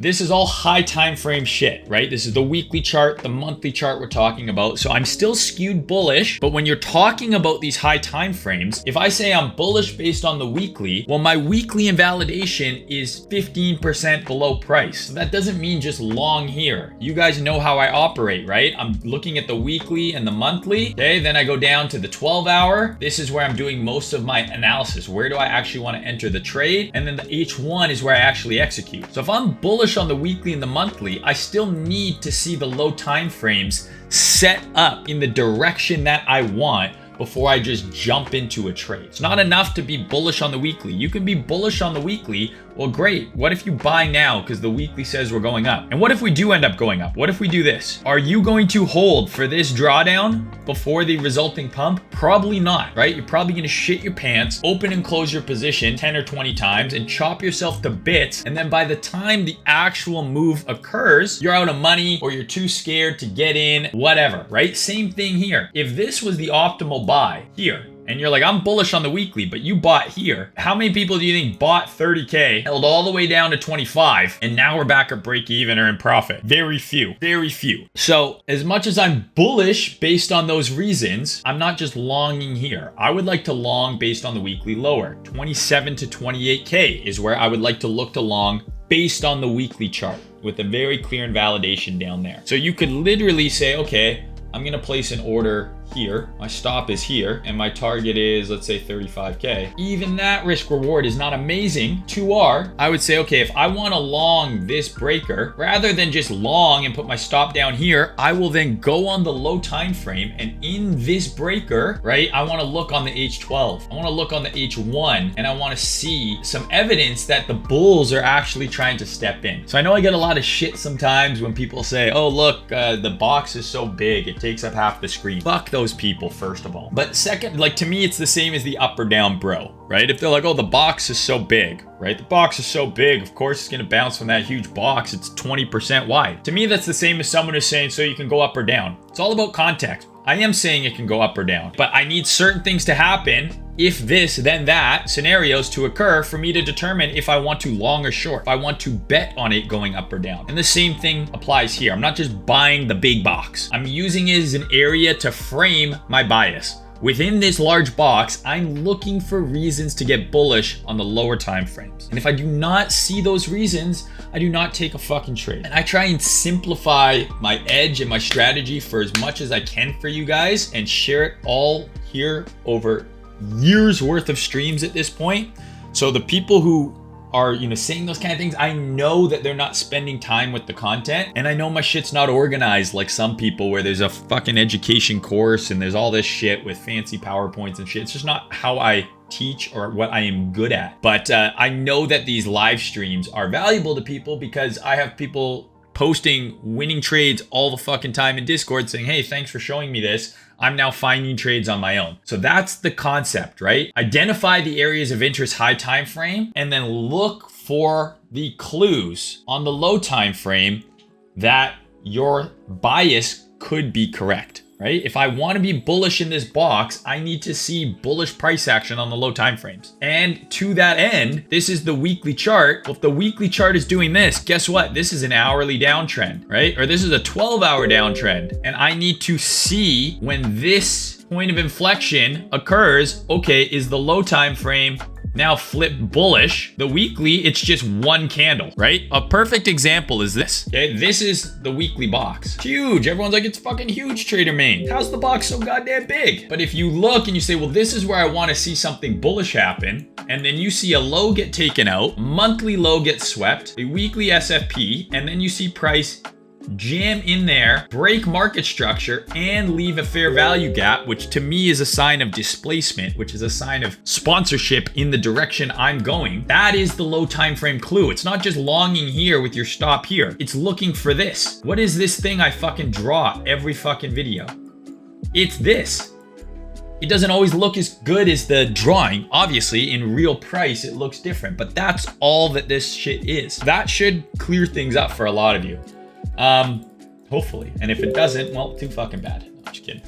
This is all high time frame shit, right? This is the weekly chart, the monthly chart we're talking about. So I'm still skewed bullish, but when you're talking about these high time frames, if I say I'm bullish based on the weekly, well, my weekly invalidation is 15% below price. So that doesn't mean just long here. You guys know how I operate, right? I'm looking at the weekly and the monthly. Okay, then I go down to the 12-hour. This is where I'm doing most of my analysis. Where do I actually want to enter the trade? And then the H1 is where I actually execute. So if I'm bullish on the weekly and the monthly, I still need to see the low time frames set up in the direction that I want before I just jump into a trade. It's not enough to be bullish on the weekly. You can be bullish on the weekly. Well, great. What if you buy now because the weekly says we're going up? And what if we do end up going up? What if we do this? Are you going to hold for this drawdown before the resulting pump? Probably not, right? You're probably gonna shit your pants, open and close your position 10 or 20 times and chop yourself to bits. And then by the time the actual move occurs, you're out of money or you're too scared to get in, whatever, right? Same thing here. If this was the optimal buy here, and you're like, I'm bullish on the weekly, but you bought here. How many people do you think bought 30K, held all the way down to 25, and now we're back at break even or in profit? Very few, very few. So as much as I'm bullish based on those reasons, I'm not just longing here. I would like to long based on the weekly lower. 27 to 28K is where I would like to look to long based on the weekly chart with a very clear invalidation down there. So you could literally say, okay, I'm gonna place an order here. My stop is here and my target is, let's say 35K. Even that risk reward is not amazing. 2R, I would say, okay, if I want to long this breaker, rather than just long and put my stop down here, I will then go on the low time frame and in this breaker, right, I want to look on the H12. I want to look on the H1 and I want to see some evidence that the bulls are actually trying to step in. So I know I get a lot of shit sometimes when people say, oh, look, the box is so big, it takes up half the screen. Fuck those people, first of all. But second, like to me, it's the same as the up or down bro, right? If they're like, oh, the box is so big, right? The box is so big, of course it's gonna bounce from that huge box. It's 20% wide. To me, that's the same as someone who's saying, so you can go up or down. It's all about context. I am saying it can go up or down, but I need certain things to happen, if this, then that, scenarios to occur for me to determine if I want to long or short, if I want to bet on it going up or down. And the same thing applies here. I'm not just buying the big box. I'm using it as an area to frame my bias. Within this large box, I'm looking for reasons to get bullish on the lower time frames. And if I do not see those reasons, I do not take a fucking trade. And I try and simplify my edge and my strategy for as much as I can for you guys and share it all here over years worth of streams at this point. So the people who are, saying those kind of things, I know that they're not spending time with the content. And I know my shit's not organized like some people where there's a fucking education course and there's all this shit with fancy PowerPoints and shit. It's just not how I teach or what I am good at. But I know that these live streams are valuable to people because I have people posting winning trades all the fucking time in Discord saying, hey, thanks for showing me this. I'm now finding trades on my own. So that's the concept, right? Identify the areas of interest high time frame and then look for the clues on the low time frame that your bias could be correct, right? If I want to be bullish in this box, I need to see bullish price action on the low time frames. And to that end, this is the weekly chart. Well, if the weekly chart is doing this, guess what? This is an hourly downtrend, right? Or this is a 12-hour downtrend. And I need to see when this point of inflection occurs, okay, is the low time frame now flip bullish? The weekly, it's just one candle, right? A perfect example is this. Okay, this is the weekly box. It's huge. Everyone's like, it's fucking huge, Trader Main. How's the box so goddamn big? But if you look and you say, well, this is where I want to see something bullish happen, and then you see a low get taken out, monthly low get swept, a weekly SFP, and then you see price jam in there, break market structure, and leave a fair value gap, which to me is a sign of displacement, which is a sign of sponsorship in the direction I'm going. That is the low time frame clue. It's not just longing here with your stop here. It's looking for this. What is this thing I fucking draw every fucking video? It's this. It doesn't always look as good as the drawing. Obviously, in real price, it looks different, but that's all that this shit is. That should clear things up for a lot of you. Hopefully. And if it doesn't, well, too fucking bad. I'm just kidding.